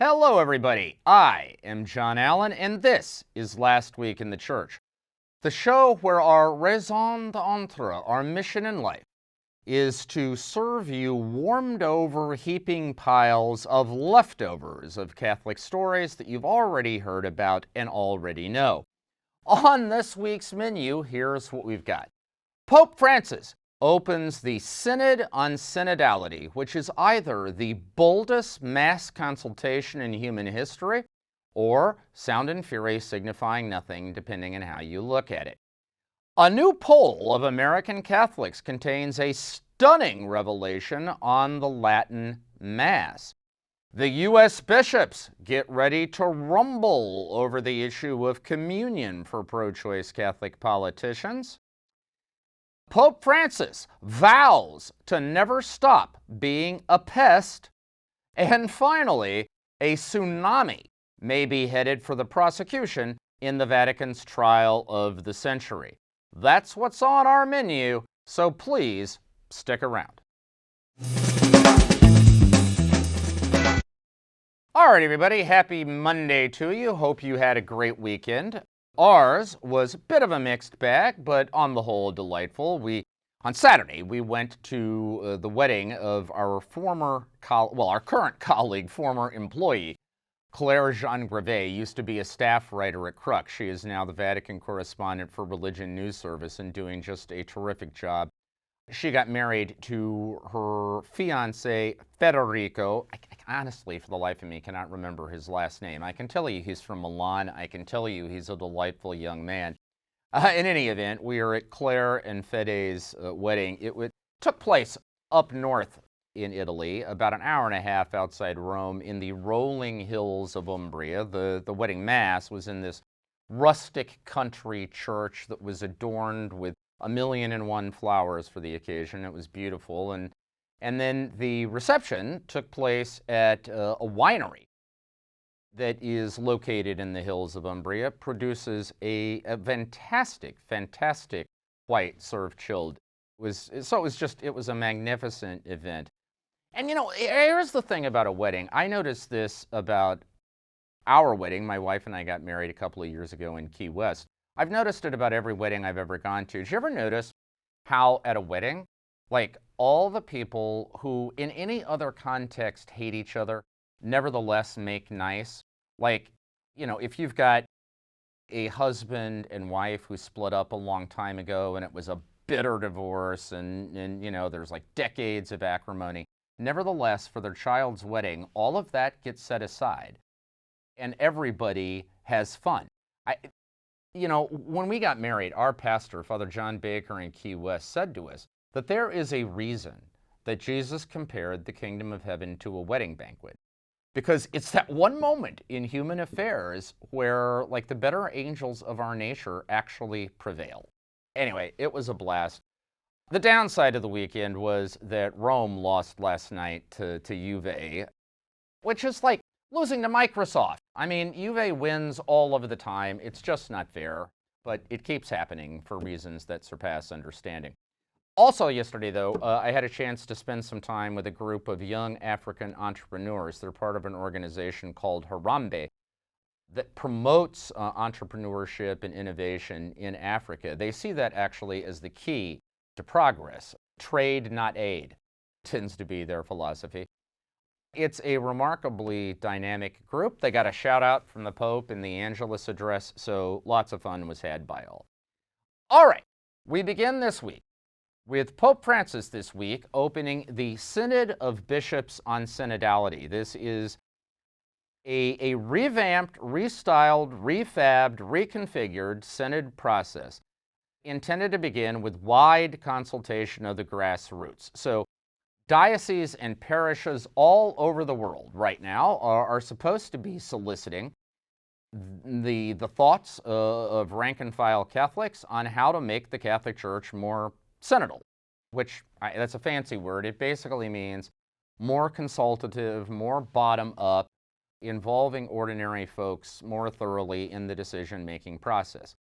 Hello, everybody. I am John Allen, and this is Last Week in the Church, the show where our raison d'etre, our mission in life, is to serve you warmed over heaping piles of leftovers of Catholic stories that you've already heard about and already know. On this week's menu, here's what we've got. Pope Francis opens the Synod on Synodality, which is either the boldest mass consultation in human history or sound and fury signifying nothing, depending on how you look at it. A new poll of American Catholics contains a stunning revelation on the Latin Mass. The U.S. bishops get ready to rumble over the issue of communion for pro-choice Catholic politicians. Pope Francis vows to never stop being a pest. And finally, a tsunami may be headed for the prosecution in the Vatican's trial of the century. That's what's on our menu, so please stick around. All right, everybody, happy Monday to you. Hope you had a great weekend. Ours was a bit of a mixed bag, but on the whole, delightful. On Saturday, we went to the wedding of our our current colleague, former employee, Claire Jean Grevet. Used to be a staff writer at Crux. She is now the Vatican correspondent for Religion News Service and doing just a terrific job. She got married to her fiancé, Federico. I honestly, for the life of me, cannot remember his last name. I can tell you he's from Milan. I can tell you he's a delightful young man. In any event, we are at Claire and Fede's wedding. It took place up north in Italy, about an hour and a half outside Rome, in the rolling hills of Umbria. The wedding mass was in this rustic country church that was adorned with 1,000,001 flowers for the occasion. It was beautiful. And then the reception took place at a winery that is located in the hills of Umbria, produces a fantastic white served chilled. It was a magnificent event. And here's the thing about a wedding. I noticed this about our wedding. My wife and I got married a couple of years ago in Key West. I've noticed it about every wedding I've ever gone to. Did you ever notice how at a wedding, like all the people who in any other context hate each other, nevertheless make nice? Like, if you've got a husband and wife who split up a long time ago and it was a bitter divorce and there's like decades of acrimony, nevertheless, for their child's wedding, all of that gets set aside and everybody has fun. When we got married, our pastor, Father John Baker in Key West, said to us that there is a reason that Jesus compared the kingdom of heaven to a wedding banquet. Because it's that one moment in human affairs where, like, the better angels of our nature actually prevail. Anyway, it was a blast. The downside of the weekend was that Rome lost last night to Juve, which is like losing to Microsoft. I mean, Juve wins all of the time. It's just not fair, but it keeps happening for reasons that surpass understanding. Also yesterday, though, I had a chance to spend some time with a group of young African entrepreneurs. They're part of an organization called Harambe that promotes entrepreneurship and innovation in Africa. They see that actually as the key to progress. Trade, not aid, tends to be their philosophy. It's a remarkably dynamic group. They got a shout out from the Pope in the Angelus address, so lots of fun was had by all. All right, we begin this week with Pope Francis this week opening the Synod of Bishops on Synodality. This is a revamped, restyled, refabbed, reconfigured synod process intended to begin with wide consultation of the grassroots. So dioceses and parishes all over the world right now are supposed to be soliciting the thoughts of rank and file Catholics on how to make the Catholic Church more synodal, which that's a fancy word. It basically means more consultative, more bottom-up, involving ordinary folks more thoroughly in the decision-making process.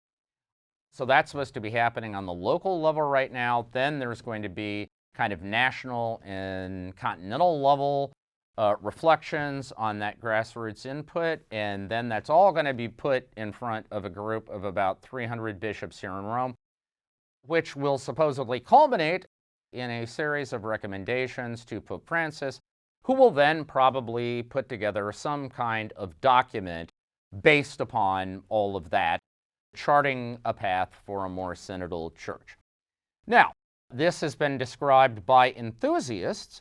So that's supposed to be happening on the local level right now. Then there's going to be kind of national and continental level reflections on that grassroots input, and then that's all going to be put in front of a group of about 300 bishops here in Rome, which will supposedly culminate in a series of recommendations to Pope Francis, who will then probably put together some kind of document based upon all of that, charting a path for a more synodal church. Now, this has been described by enthusiasts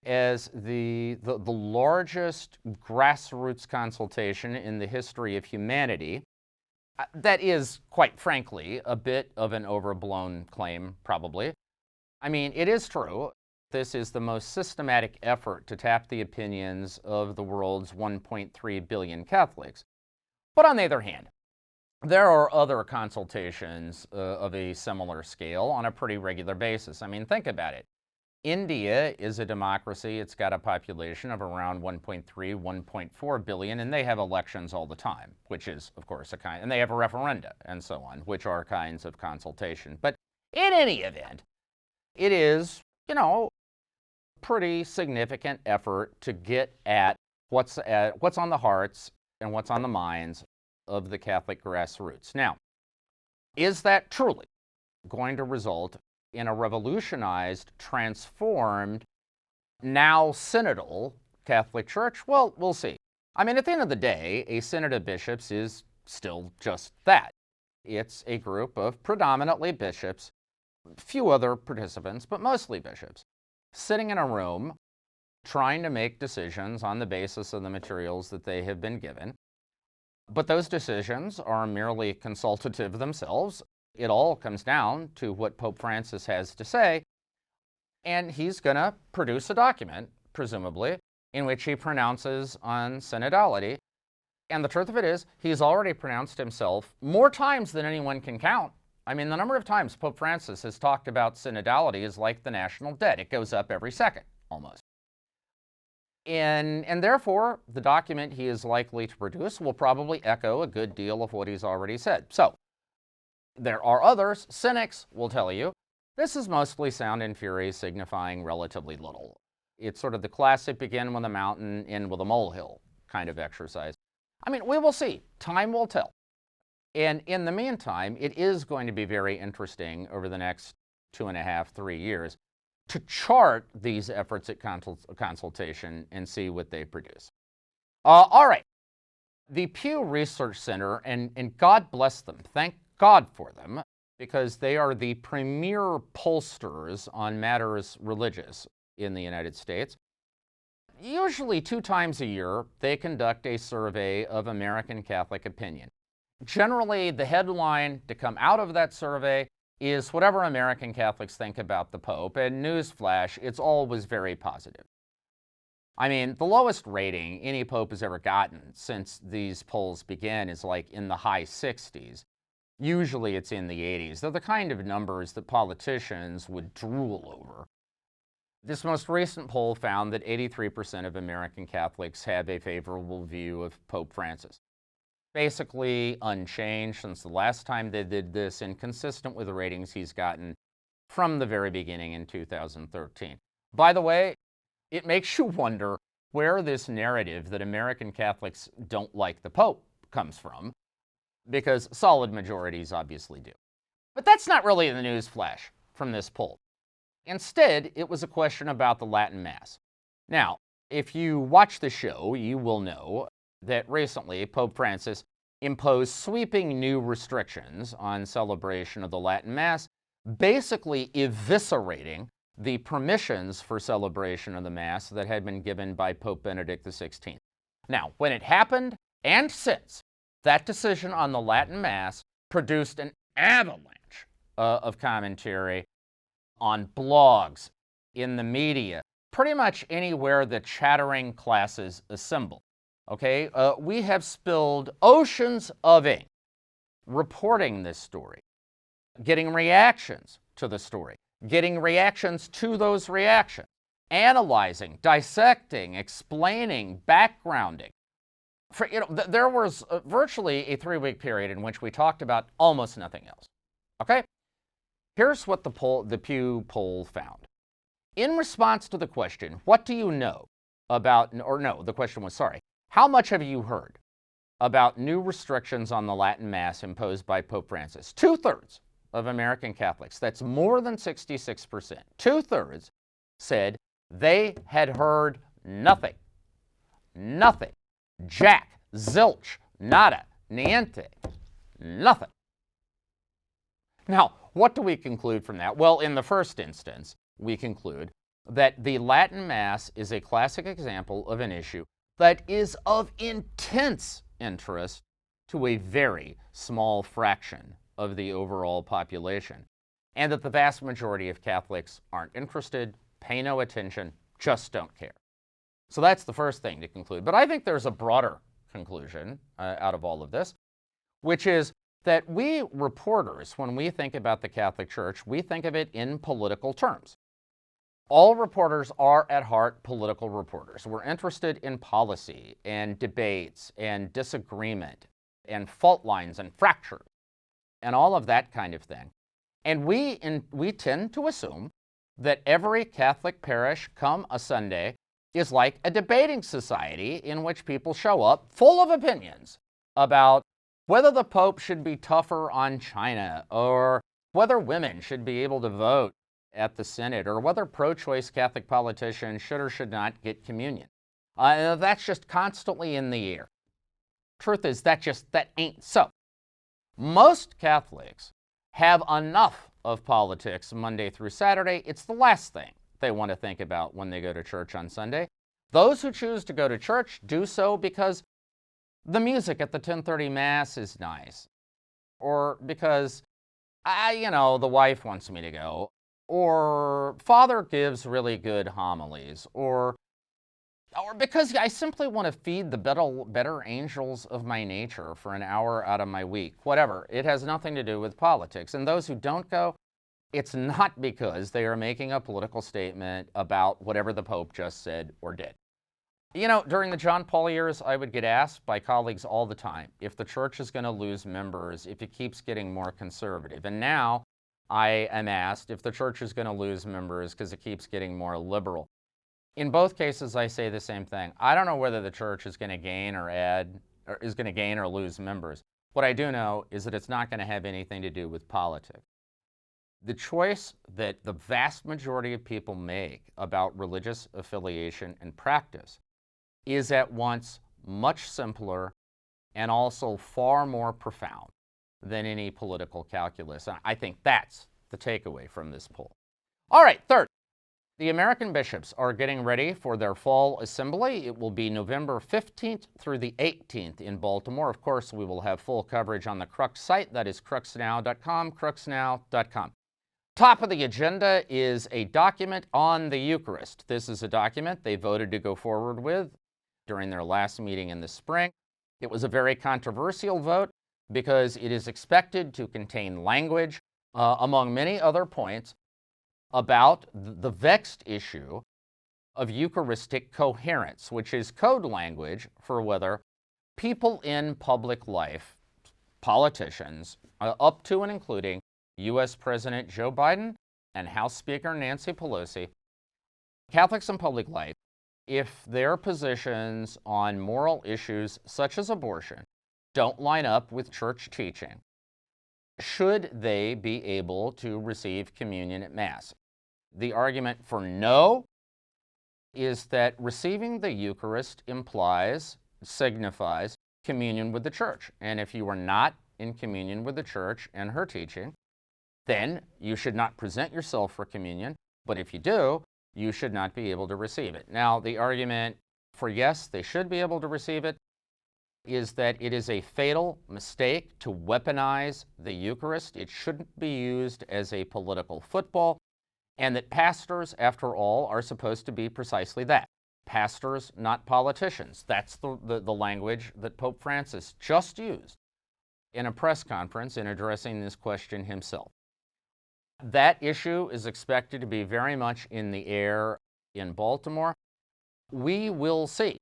as the largest grassroots consultation in the history of humanity. That is, quite frankly, a bit of an overblown claim, probably. I mean, it is true. This is the most systematic effort to tap the opinions of the world's 1.3 billion Catholics. But on the other hand, there are other consultations of a similar scale on a pretty regular basis. I mean, think about it. India is a democracy. It's got a population of around 1.3, 1.4 billion, and they have elections all the time, which is, of course, and they have a referenda and so on, which are kinds of consultation. But in any event, it is, pretty significant effort to get at what's on the hearts and what's on the minds of the Catholic grassroots. Now, is that truly going to result in a revolutionized, transformed, now synodal Catholic Church? Well, we'll see. I mean, at the end of the day, a Synod of Bishops is still just that. It's a group of predominantly bishops, few other participants, but mostly bishops, sitting in a room trying to make decisions on the basis of the materials that they have been given. But those decisions are merely consultative themselves. It all comes down to what Pope Francis has to say, and he's going to produce a document, presumably, in which he pronounces on synodality. And the truth of it is, he's already pronounced himself more times than anyone can count. I mean, the number of times Pope Francis has talked about synodality is like the national debt. It goes up every second, almost. And therefore, the document he is likely to produce will probably echo a good deal of what he's already said. So, there are others. Cynics will tell you this is mostly sound and fury, signifying relatively little. It's sort of the classic begin with a mountain, end with a molehill kind of exercise. I mean, we will see. Time will tell. And in the meantime, it is going to be very interesting over the next 2.5, 3 years to chart these efforts at consultation and see what they produce. All right. The Pew Research Center, and God bless them, thank God for them, because they are the premier pollsters on matters religious in the United States. Usually 2 times a year, they conduct a survey of American Catholic opinion. Generally, the headline to come out of that survey is whatever American Catholics think about the Pope, and newsflash, it's always very positive. I mean, the lowest rating any Pope has ever gotten since these polls began is like in the high 60s. Usually it's in the 80s. They're the kind of numbers that politicians would drool over. This most recent poll found that 83% of American Catholics have a favorable view of Pope Francis. Basically unchanged since the last time they did this, and consistent with the ratings he's gotten from the very beginning in 2013. By the way, it makes you wonder where this narrative that American Catholics don't like the Pope comes from, because solid majorities obviously do. But that's not really the news flash from this poll. Instead, it was a question about the Latin Mass. Now, if you watch the show, you will know that recently Pope Francis imposed sweeping new restrictions on celebration of the Latin Mass, basically eviscerating the permissions for celebration of the Mass that had been given by Pope Benedict XVI. Now, when it happened, and since, that decision on the Latin Mass produced an avalanche of commentary on blogs, in the media, pretty much anywhere the chattering classes assemble. Okay, we have spilled oceans of ink reporting this story, getting reactions to the story, getting reactions to those reactions, analyzing, dissecting, explaining, backgrounding. There was virtually a 3-week period in which we talked about almost nothing else. Okay, here's what the Pew Poll found. In response to the question, what do you know about, or no, the question was, sorry, how much have you heard about new restrictions on the Latin Mass imposed by Pope Francis? 2/3 of American Catholics, that's more than 66%, 2/3 said they had heard nothing. Nothing. Jack, zilch, nada, niente, nothing. Now, what do we conclude from that? Well, in the first instance, we conclude that the Latin Mass is a classic example of an issue that is of intense interest to a very small fraction of the overall population, and that the vast majority of Catholics aren't interested, pay no attention, just don't care. So that's the first thing to conclude. But I think there's a broader conclusion out of all of this, which is that we reporters, when we think about the Catholic Church, we think of it in political terms. All reporters are at heart political reporters. We're interested in policy and debates and disagreement and fault lines and fractures and all of that kind of thing. And we tend to assume that every Catholic parish come a Sunday is like a debating society in which people show up full of opinions about whether the Pope should be tougher on China, or whether women should be able to vote at the Synod, or whether pro-choice Catholic politicians should or should not get communion. That's just constantly in the air. Truth is, that ain't so. Most Catholics have enough of politics Monday through Saturday. It's the last thing they want to think about when they go to church on Sunday. Those who choose to go to church do so because the music at the 10:30 Mass is nice, or because, the wife wants me to go, or Father gives really good homilies, or because I simply want to feed the better angels of my nature for an hour out of my week. Whatever. It has nothing to do with politics. And those who don't go, it's not because they are making a political statement about whatever the Pope just said or did. During the John Paul years, I would get asked by colleagues all the time if the church is going to lose members if it keeps getting more conservative. And now I am asked if the church is going to lose members because it keeps getting more liberal. In both cases, I say the same thing. I don't know whether the church is going to gain or lose members. What I do know is that it's not going to have anything to do with politics. The choice that the vast majority of people make about religious affiliation and practice is at once much simpler and also far more profound than any political calculus. And I think that's the takeaway from this poll. All right, third, the American bishops are getting ready for their fall assembly. It will be November 15th through the 18th in Baltimore. Of course, we will have full coverage on the Crux site. That is cruxnow.com, cruxnow.com. Top of the agenda is a document on the Eucharist. This is a document they voted to go forward with during their last meeting in the spring. It was a very controversial vote because it is expected to contain language, among many other points, about the vexed issue of Eucharistic coherence, which is code language for whether people in public life, politicians, up to and including U.S. President Joe Biden and House Speaker Nancy Pelosi, Catholics in public life, if their positions on moral issues such as abortion don't line up with church teaching, should they be able to receive communion at Mass? The argument for no is that receiving the Eucharist signifies communion with the church. And if you are not in communion with the church and her teaching, then you should not present yourself for communion. But if you do, you should not be able to receive it. Now, the argument for yes, they should be able to receive it is that it is a fatal mistake to weaponize the Eucharist. It shouldn't be used as a political football, and that pastors, after all, are supposed to be precisely that. Pastors, not politicians. That's the language that Pope Francis just used in a press conference in addressing this question himself. That issue is expected to be very much in the air in Baltimore. We will see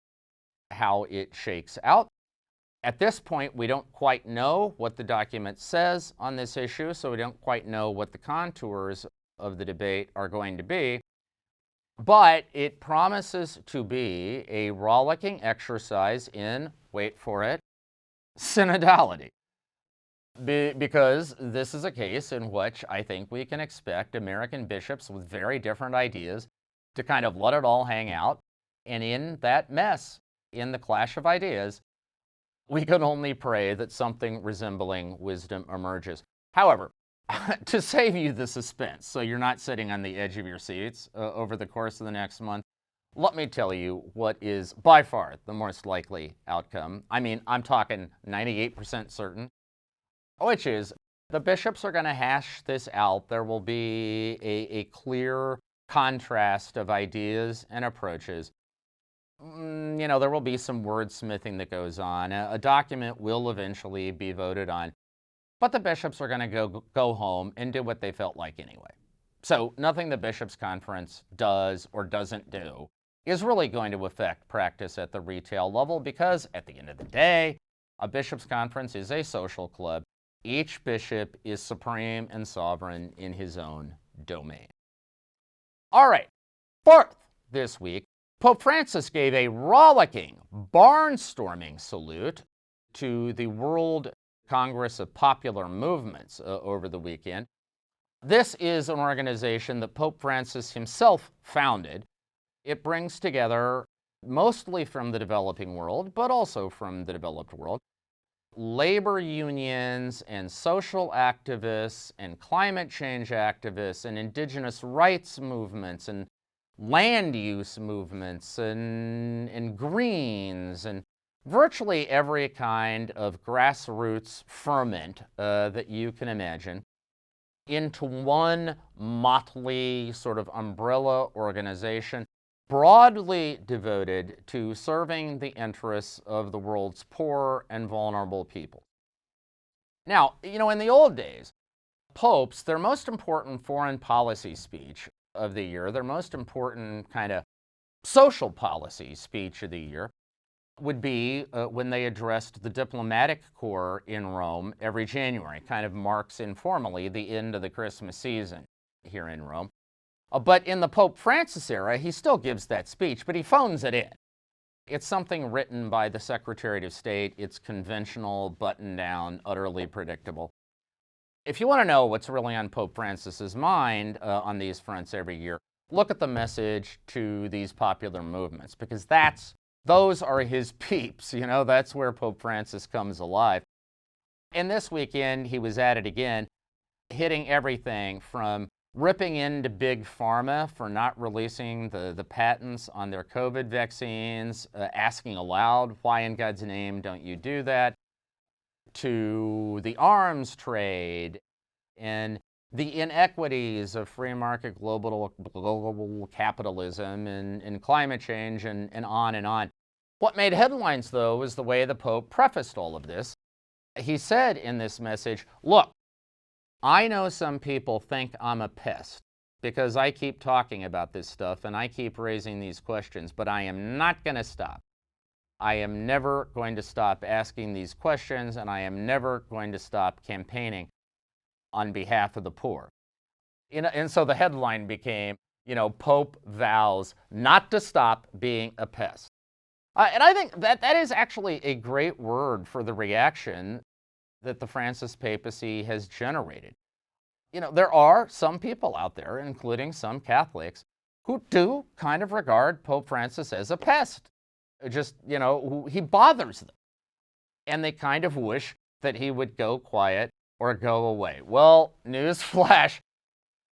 how it shakes out. At this point, we don't quite know what the document says on this issue, so we don't quite know what the contours of the debate are going to be. But it promises to be a rollicking exercise in, wait for it, synodality. Because this is a case in which I think we can expect American bishops with very different ideas to kind of let it all hang out. And in that mess, in the clash of ideas, we can only pray that something resembling wisdom emerges. However, to save you the suspense, so you're not sitting on the edge of your seats over the course of the next month, let me tell you what is by far the most likely outcome. I mean, I'm talking 98% certain, which is the bishops are going to hash this out. There will be a clear contrast of ideas and approaches. There will be some wordsmithing that goes on. A document will eventually be voted on, but the bishops are going to go home and do what they felt like anyway. So nothing the bishops' conference does or doesn't do is really going to affect practice at the retail level, because at the end of the day, a bishops' conference is a social club. Each bishop is supreme and sovereign in his own domain. All right, fourth this week, Pope Francis gave a rollicking, barnstorming salute to the World Congress of Popular Movements over the weekend. This is an organization that Pope Francis himself founded. It brings together, mostly from the developing world, but also from the developed world, labor unions and social activists and climate change activists and indigenous rights movements and land use movements and Greens and virtually every kind of grassroots ferment that you can imagine into one motley sort of umbrella organization broadly devoted to serving the interests of the world's poor and vulnerable people. Now, in the old days, popes, their most important foreign policy speech of the year, their most important kind of social policy speech of the year, would be when they addressed the diplomatic corps in Rome every January. Kind of marks informally the end of the Christmas season here in Rome. But in the Pope Francis era, he still gives that speech, but he phones it in. It's something written by the Secretary of State. It's conventional, buttoned down, utterly predictable. If you want to know what's really on Pope Francis's mind on these fronts every year, look at the message to these popular movements, because those are his peeps. That's where Pope Francis comes alive. And this weekend, he was at it again, hitting everything from ripping into Big Pharma for not releasing the patents on their COVID vaccines, asking aloud, why in God's name don't you do that, to the arms trade and the inequities of free market global capitalism and climate change and on and on. What made headlines, though, was the way the Pope prefaced all of this. He said in this message, look, I know some people think I'm a pest because I keep talking about this stuff and I keep raising these questions, but I am not going to stop. I am never going to stop asking these questions, and I am never going to stop campaigning on behalf of the poor. And so the headline became, Pope vows not to stop being a pest. And I think that is actually a great word for the reaction that the Francis papacy has generated. There are some people out there, including some Catholics, who do kind of regard Pope Francis as a pest. Just, he bothers them. And they kind of wish that he would go quiet or go away. Well, newsflash,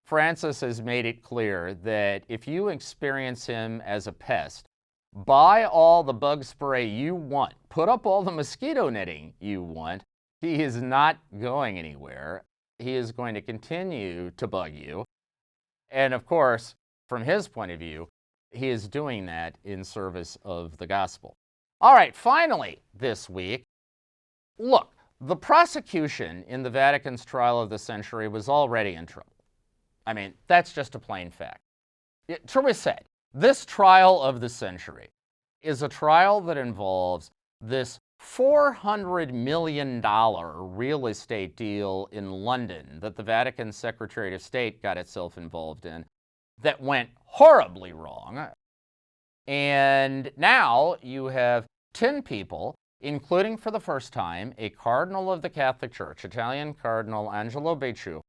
Francis has made it clear that if you experience him as a pest, buy all the bug spray you want, put up all the mosquito netting you want, he is not going anywhere. He is going to continue to bug you. And of course, from his point of view, he is doing that in service of the gospel. All right, finally this week, look, the prosecution in the Vatican's trial of the century was already in trouble. I mean, that's just a plain fact. Truly said, this trial of the century is a trial that involves this $400 million real estate deal in London that the Vatican Secretary of State got itself involved in, that went horribly wrong. And now you have 10 people, including for the first time a cardinal of the Catholic Church, Italian Cardinal Angelo Becciu,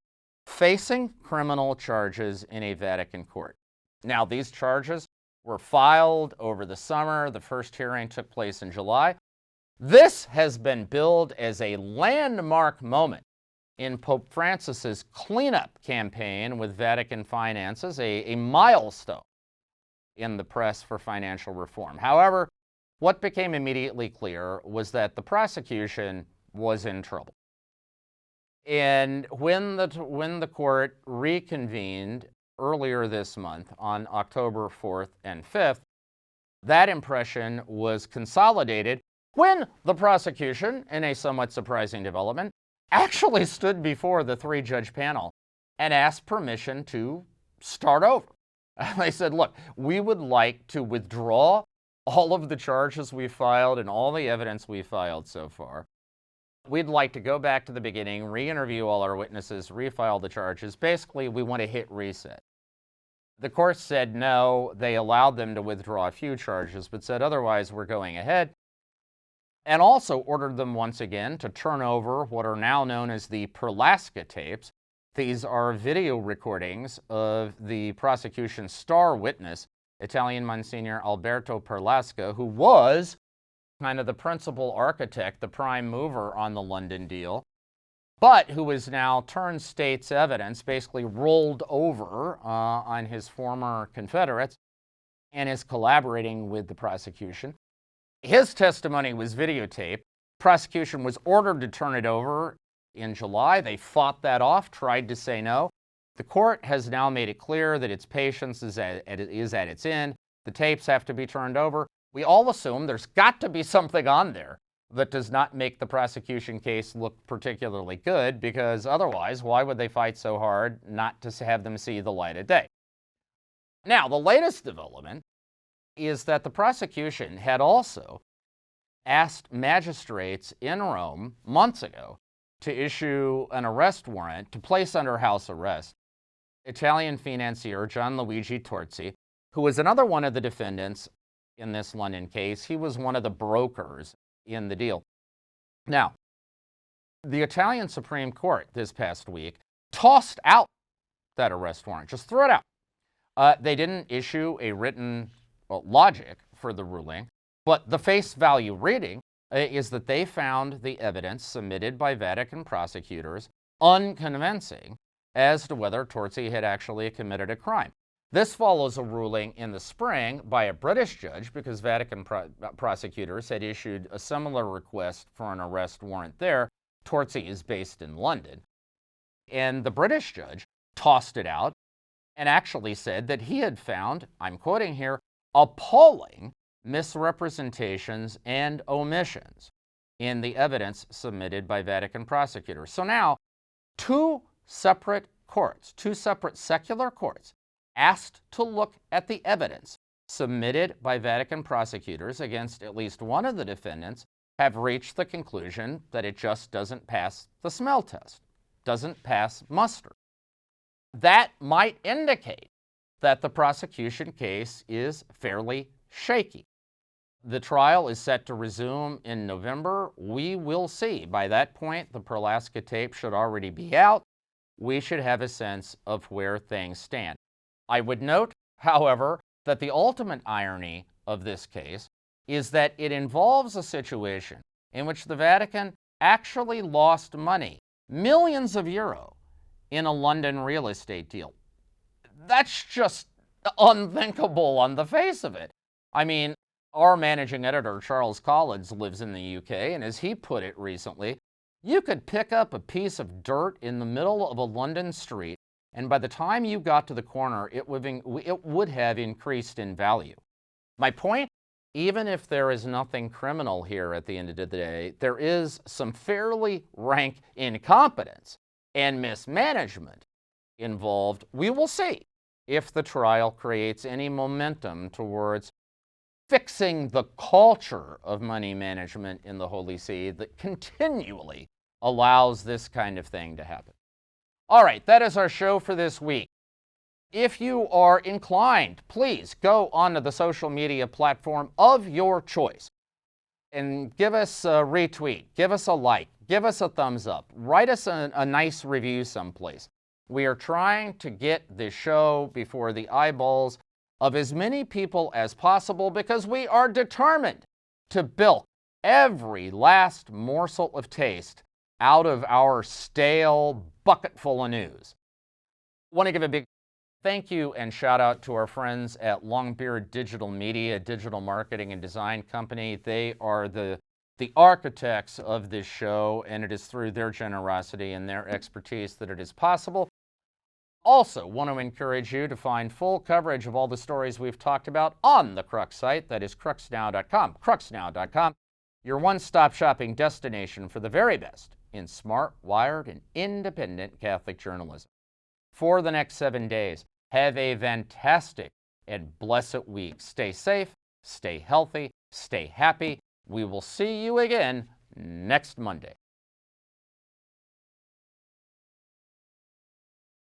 facing criminal charges in a Vatican court. Now, these charges were filed over the summer. The first hearing took place in July. This has been billed as a landmark moment in Pope Francis's cleanup campaign with Vatican finances, a milestone in the press for financial reform. However, what became immediately clear was that the prosecution was in trouble. And when the court reconvened earlier this month on October 4th and 5th, that impression was consolidated when the prosecution, in a somewhat surprising development, actually stood before the three-judge panel and asked permission to start over. They said, look, we would like to withdraw all of the charges we filed and all the evidence we filed so far. We'd like to go back to the beginning, re-interview all our witnesses, refile the charges. Basically, we want to hit reset. The court said no. They allowed them to withdraw a few charges, but said otherwise we're going ahead, and also ordered them once again to turn over what are now known as the Perlasca tapes. These are video recordings of the prosecution's star witness, Italian Monsignor Alberto Perlasca, who was kind of the principal architect, the prime mover on the London deal, but who is now turned state's evidence, basically rolled over on his former confederates, and is collaborating with the prosecution. His testimony was videotaped. Prosecution was ordered to turn it over in July. They fought that off, tried to say no. The court has now made it clear that its patience is at its end. The tapes have to be turned over. We all assume there's got to be something on there that does not make the prosecution case look particularly good, because otherwise, why would they fight so hard not to have them see the light of day? Now, the latest development is that the prosecution had also asked magistrates in Rome months ago to issue an arrest warrant to place under house arrest Italian financier Gianluigi Torzi, who was another one of the defendants in this London case. He was one of the brokers in the deal. Now, the Italian Supreme Court this past week tossed out that arrest warrant, just threw it out. They didn't issue a written logic for the ruling, but the face value reading is that they found the evidence submitted by Vatican prosecutors unconvincing as to whether Torzi had actually committed a crime. This follows a ruling in the spring by a British judge, because Vatican prosecutors had issued a similar request for an arrest warrant there. Torzi is based in London. And the British judge tossed it out and actually said that he had found, I'm quoting here, appalling misrepresentations and omissions in the evidence submitted by Vatican prosecutors. So now, two separate secular courts, asked to look at the evidence submitted by Vatican prosecutors against at least one of the defendants, have reached the conclusion that it just doesn't pass the smell test, doesn't pass muster. That might indicate that the prosecution case is fairly shaky. The trial is set to resume in November. We will see. By that point, the Perlasca tape should already be out. We should have a sense of where things stand. I would note, however, that the ultimate irony of this case is that it involves a situation in which the Vatican actually lost money, millions of euros, in a London real estate deal. That's just unthinkable on the face of it. I mean, our managing editor, Charles Collins, lives in the UK, and as he put it recently, you could pick up a piece of dirt in the middle of a London street, and by the time you got to the corner, it would have increased in value. My point, even if there is nothing criminal here at the end of the day, there is some fairly rank incompetence and mismanagement involved. We will see if the trial creates any momentum towards fixing the culture of money management in the Holy See that continually allows this kind of thing to happen. All right, that is our show for this week. If you are inclined, please go onto the social media platform of your choice and give us a retweet, give us a like, give us a thumbs up, write us a nice review someplace. We are trying to get this show before the eyeballs of as many people as possible because we are determined to bilk every last morsel of taste out of our stale bucket full of news. I want to give a big thank you and shout out to our friends at Longbeard Digital Media, digital marketing and design company. They are the architects of this show, and it is through their generosity and their expertise that it is possible. Also, want to encourage you to find full coverage of all the stories we've talked about on the Crux site. That is cruxnow.com. Cruxnow.com, your one-stop shopping destination for the very best in smart, wired, and independent Catholic journalism. For the next 7 days, have a fantastic and blessed week. Stay safe, stay healthy, stay happy. We will see you again next Monday.